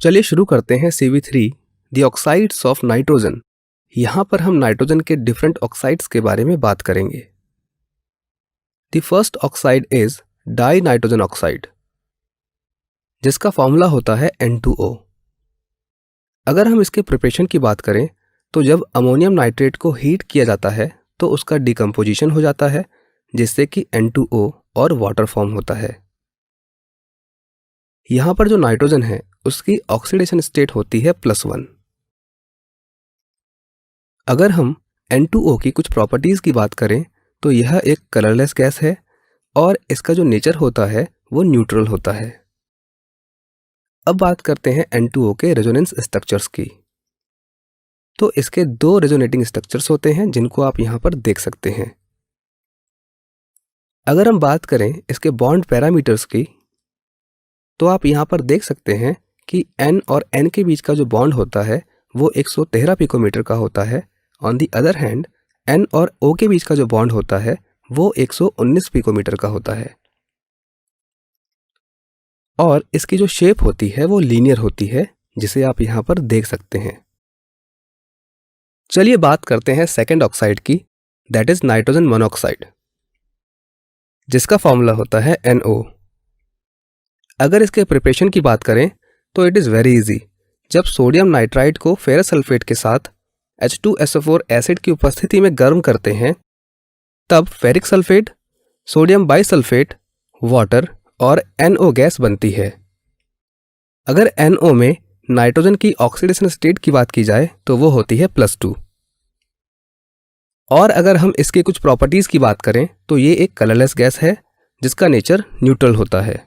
चलिए शुरू करते हैं CV3 the oxides of nitrogen. यहाँ पर हम नाइट्रोजन के डिफरेंट ऑक्साइड्स के बारे में बात करेंगे। The first oxide is die nitrogen oxide, जिसका फॉर्मूला होता है N2O। अगर हम इसके प्रिपरेशन की बात करें तो जब अमोनियम नाइट्रेट को हीट किया जाता है तो उसका डिकम्पोजिशन हो जाता है, जिससे कि N2O और वाटर फॉर्म होता है। यहाँ पर जो नाइट्रोजन है उसकी ऑक्सीडेशन स्टेट होती है +1। अगर हम N2O की कुछ प्रॉपर्टीज की बात करें तो यह एक कलरलेस गैस है और इसका जो नेचर होता है वो न्यूट्रल होता है। अब बात करते हैं N2O के रेजोनेंस स्ट्रक्चर्स की। तो इसके दो रेजोनेटिंग स्ट्रक्चर्स होते हैं जिनको आप यहाँ पर देख सकते हैं। अगर हम बात करें इसके बॉन्ड पैरामीटर्स की तो आप यहाँ पर देख सकते हैं कि N और N के बीच का जो बॉन्ड होता है वो 113 पिकोमीटर का होता है। On the other hand N और O के बीच का जो बॉन्ड होता है वो 119 पिकोमीटर का होता है। और इसकी जो शेप होती है वो लीनियर होती है, जिसे आप यहाँ पर देख सकते हैं। चलिए बात करते हैं सेकेंड ऑक्साइड की, दैट इज नाइट्रोजन मोनोऑक्साइड, जिसका फॉर्मूला होता है NO। अगर इसके प्रिपरेशन की बात करें तो इट इज़ वेरी इजी। जब सोडियम नाइट्राइड को फेरस सल्फेट के साथ H2SO4 एसिड की उपस्थिति में गर्म करते हैं तब ferric sulphate, sodium bisulphate, water और NO गैस बनती है। अगर NO में नाइट्रोजन की ऑक्सीडेशन स्टेट की बात की जाए तो वो होती है +2। और अगर हम इसकी कुछ प्रॉपर्टीज की बात करें तो ये एक कलरलेस गैस है जिसका नेचर न्यूट्रल होता है।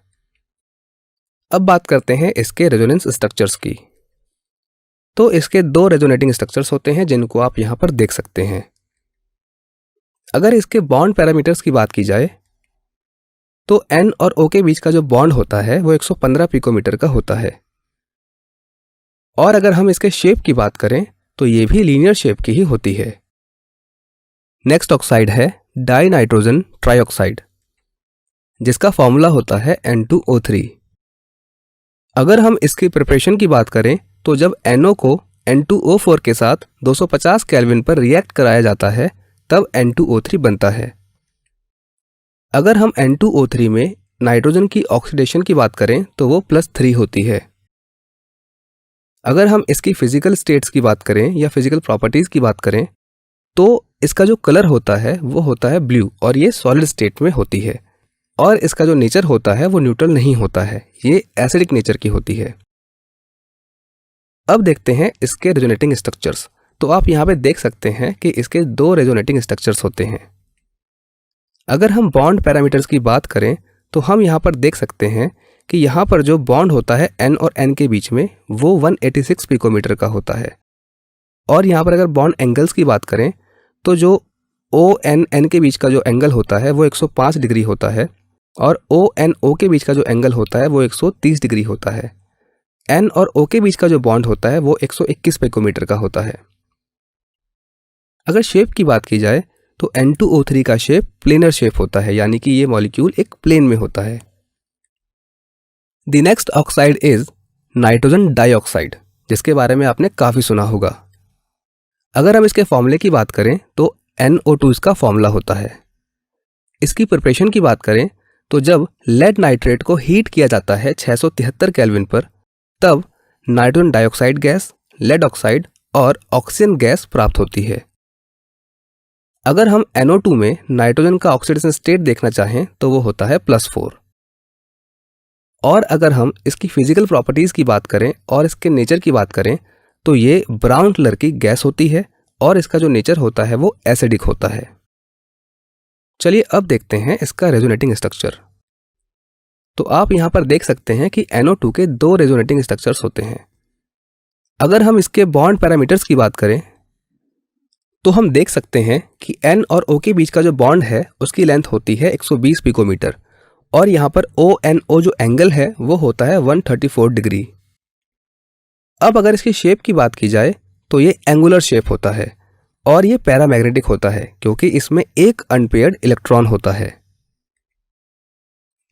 अब बात करते हैं इसके रेजोनेंस स्ट्रक्चर्स की। तो इसके दो रेजोनेटिंग स्ट्रक्चर्स होते हैं जिनको आप यहाँ पर देख सकते हैं। अगर इसके बॉन्ड पैरामीटर्स की बात की जाए तो N और O के बीच का जो बॉन्ड होता है वो 115 पिकोमीटर का होता है। और अगर हम इसके शेप की बात करें तो ये भी लीनियर शेप की ही होती है। नेक्स्ट ऑक्साइड है डाई नाइट्रोजन ट्राइऑक्साइड, जिसका फॉर्मूला होता है N2O3। अगर हम इसकी प्रिपरेशन की बात करें तो जब NO को N2O4 के साथ 250 केल्विन पर रिएक्ट कराया जाता है तब N2O3 बनता है। अगर हम N2O3 में नाइट्रोजन की ऑक्सीडेशन की बात करें तो वो +3 होती है। अगर हम इसकी फिजिकल स्टेट्स की बात करें या फिजिकल प्रॉपर्टीज की बात करें तो इसका जो कलर होता है वो होता है ब्लू और ये सॉलिड स्टेट में होती है। और इसका जो नेचर होता है वो न्यूट्रल नहीं होता है, ये एसिडिक नेचर की होती है। अब देखते हैं इसके रेजोनेटिंग स्ट्रक्चर्स। तो आप यहाँ पे देख सकते हैं कि इसके दो रेजोनेटिंग स्ट्रक्चर्स होते हैं। अगर हम बॉन्ड पैरामीटर्स की बात करें तो हम यहाँ पर देख सकते हैं कि यहाँ पर जो बॉन्ड होता है N और N के बीच में वो 186 पिकोमीटर का होता है। और यहाँ पर अगर बॉन्ड एंगल्स की बात करें तो जो ON-N के बीच का जो एंगल होता है वो 105 डिग्री होता है और ON-O के बीच का जो एंगल होता है वो 130 डिग्री होता है। N और O के बीच का जो बॉन्ड होता है वो 121 पिकोमीटर का होता है। अगर शेप की बात की जाए तो N2O3 का शेप प्लेनर शेप होता है, यानी कि ये मॉलिक्यूल एक प्लेन में होता है। The next oxide is nitrogen dioxide, जिसके बारे में आपने काफी सुना होगा। अगर हम इसके फॉर्मूले की बात करें तो NO2 इसका फॉर्मूला होता है। इसकी प्रिपरेशन की बात करें तो जब लेड नाइट्रेट को हीट किया जाता है 673 केल्विन पर तब nitrogen dioxide gas, lead oxide और ऑक्सीजन गैस प्राप्त होती है। अगर हम NO2 में नाइट्रोजन का ऑक्सीडेशन स्टेट देखना चाहें तो वो होता है +4। और अगर हम इसकी फिजिकल प्रॉपर्टीज की बात करें और इसके नेचर की बात करें तो ये ब्राउन कलर की गैस होती है और इसका जो नेचर होता है वो एसिडिक होता है। चलिए अब देखते हैं इसका रेजोनेटिंग स्ट्रक्चर। तो आप यहाँ पर देख सकते हैं कि NO2 के दो रेजोनेटिंग स्ट्रक्चर्स होते हैं। अगर हम इसके बॉन्ड पैरामीटर्स की बात करें तो हम देख सकते हैं कि N और O के बीच का जो बॉन्ड है उसकी लेंथ होती है 120 पिकोमीटर और यहाँ पर ONO जो एंगल है वो होता है 134 डिग्री। अब अगर इसकी शेप की बात की जाए तो ये एंगुलर शेप होता है और ये पैरामैग्नेटिक होता है क्योंकि इसमें एक अनपेयर्ड इलेक्ट्रॉन होता है।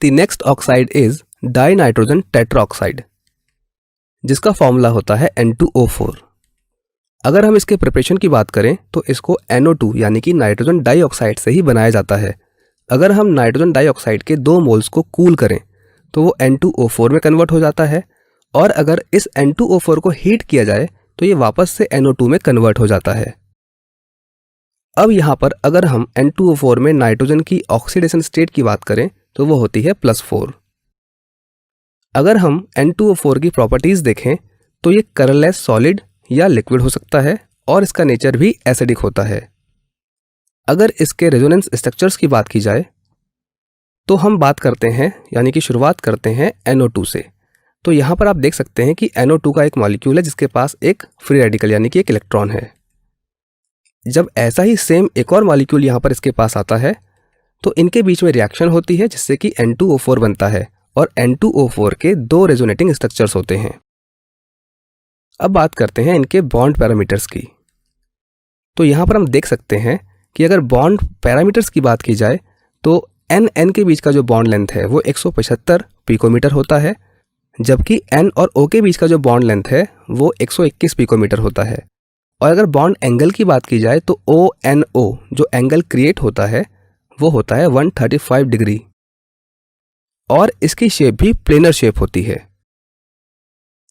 The next oxide is die nitrogen tetroxide, जिसका फॉर्मूला होता है N2O4। अगर हम इसके प्रिपरेशन की बात करें तो इसको NO2 यानी कि नाइट्रोजन डाइऑक्साइड से ही बनाया जाता है। अगर हम नाइट्रोजन डाइऑक्साइड के 2 मोल्स को कूल करें तो वो N2O4 में कन्वर्ट हो जाता है, और अगर इस N2O4 को हीट किया जाए तो ये वापस से NO2 में कन्वर्ट हो जाता है। अब यहाँ पर अगर हम N2O4 में नाइट्रोजन की ऑक्सीडेशन स्टेट की बात करें तो वो होती है +4। अगर हम N2O4 की प्रॉपर्टीज़ देखें तो ये कलरलेस सॉलिड या लिक्विड हो सकता है और इसका नेचर भी एसिडिक होता है। अगर इसके रेजोनेंस स्ट्रक्चर्स की बात की जाए तो हम बात करते हैं यानी कि शुरुआत करते हैं NO2 से। तो यहाँ पर आप देख सकते हैं कि NO2 का एक मॉलिक्यूल है जिसके पास एक फ्री रेडिकल यानी कि एक इलेक्ट्रॉन है। जब ऐसा ही सेम एक और मॉलिक्यूल यहाँ पर इसके पास आता है तो इनके बीच में रिएक्शन होती है जिससे कि N2O4 बनता है, और N2O4 के 2 रेजोनेटिंग स्ट्रक्चर्स होते हैं। अब बात करते हैं इनके बॉन्ड पैरामीटर्स की। तो यहाँ पर हम देख सकते हैं कि अगर बॉन्ड पैरामीटर्स की बात की जाए तो N के बीच का जो बॉन्ड लेंथ है वो 175 पिकोमीटर होता है, जबकि N और O के बीच का जो बॉन्ड लेंथ है वो 121 पिकोमीटर होता है। और अगर बॉन्ड एंगल की बात की जाए तो ONO जो एंगल क्रिएट होता है वो होता है 135 डिग्री, और इसकी शेप भी प्लेनर शेप होती है।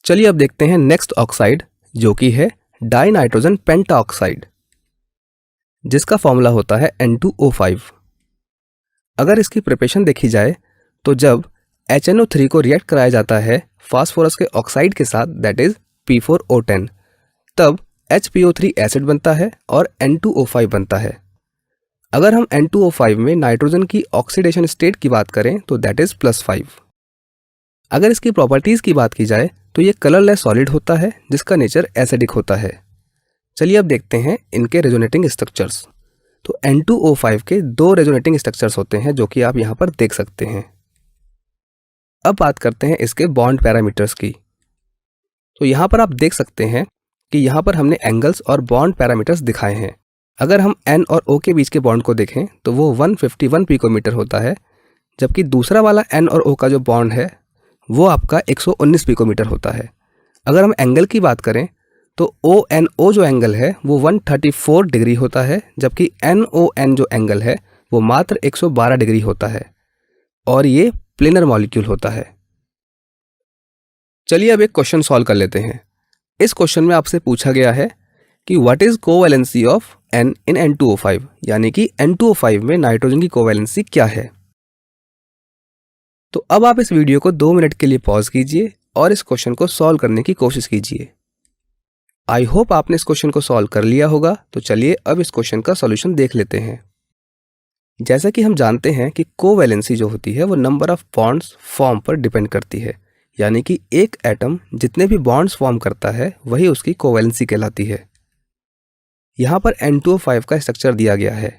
चलिए अब देखते हैं नेक्स्ट ऑक्साइड जो कि है डाइनाइट्रोजन पेंटाऑक्साइड, जिसका फॉर्मूला होता है N2O5। अगर इसकी प्रिपरेशन देखी जाए तो जब HNO3 को रिएक्ट कराया जाता है फास्फोरस के ऑक्साइड के साथ दैट इज P4O10, तब HPO3 एसिड बनता है और N2O5 बनता है। अगर हम N2O5 में नाइट्रोजन की ऑक्सीडेशन स्टेट की बात करें तो दैट इज +5। अगर इसकी प्रॉपर्टीज़ की बात की जाए तो ये कलरलेस सॉलिड होता है जिसका नेचर एसिडिक होता है। चलिए अब देखते हैं इनके रेजोनेटिंग स्ट्रक्चर्स। तो N2O5 के 2 रेजोनेटिंग स्ट्रक्चर्स होते हैं जो कि आप यहाँ पर देख सकते हैं। अब बात करते हैं इसके बॉन्ड पैरामीटर्स की। तो यहाँ पर आप देख सकते हैं कि यहाँ पर हमने एंगल्स और बॉन्ड पैरामीटर्स दिखाए हैं। अगर हम N और O के बीच के बॉन्ड को देखें तो वो 151 पिकोमीटर होता है, जबकि दूसरा वाला N और O का जो बॉन्ड है वो आपका 119 पिकोमीटर होता है। अगर हम एंगल की बात करें तो ONO जो एंगल है वो 134 डिग्री होता है, जबकि NON जो एंगल है वो मात्र 112 डिग्री होता है, और ये प्लेनर मॉलिक्यूल होता है। चलिए अब एक क्वेश्चन सॉल्व कर लेते हैं। इस क्वेश्चन में आपसे पूछा गया है कि what is covalency of N in N2O5, यानी कि N2O5 में नाइट्रोजन की कोवैलेंसी क्या है। तो अब आप इस वीडियो को 2 मिनट के लिए पॉज कीजिए और इस क्वेश्चन को सॉल्व करने की कोशिश कीजिए। आई होप आपने इस क्वेश्चन को सॉल्व कर लिया होगा। तो चलिए अब इस क्वेश्चन का सॉल्यूशन देख लेते हैं। जैसा कि हम जानते हैं कि कोवैलेंसी जो होती है वो नंबर ऑफ बॉन्ड्स फॉर्म पर डिपेंड करती है, यानी कि एक एटम जितने भी बॉन्ड्स फॉर्म करता है वही उसकी कोवैलेंसी कहलाती है। यहाँ पर N2O5 का स्ट्रक्चर दिया गया है।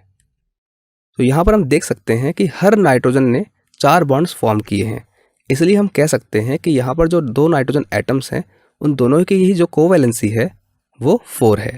तो यहाँ पर हम देख सकते हैं कि हर नाइट्रोजन ने 4 बॉन्ड्स फॉर्म किए हैं, इसलिए हम कह सकते हैं कि यहाँ पर जो 2 नाइट्रोजन एटम्स हैं उन दोनों की ही जो कोवैलेंसी है वो 4 है।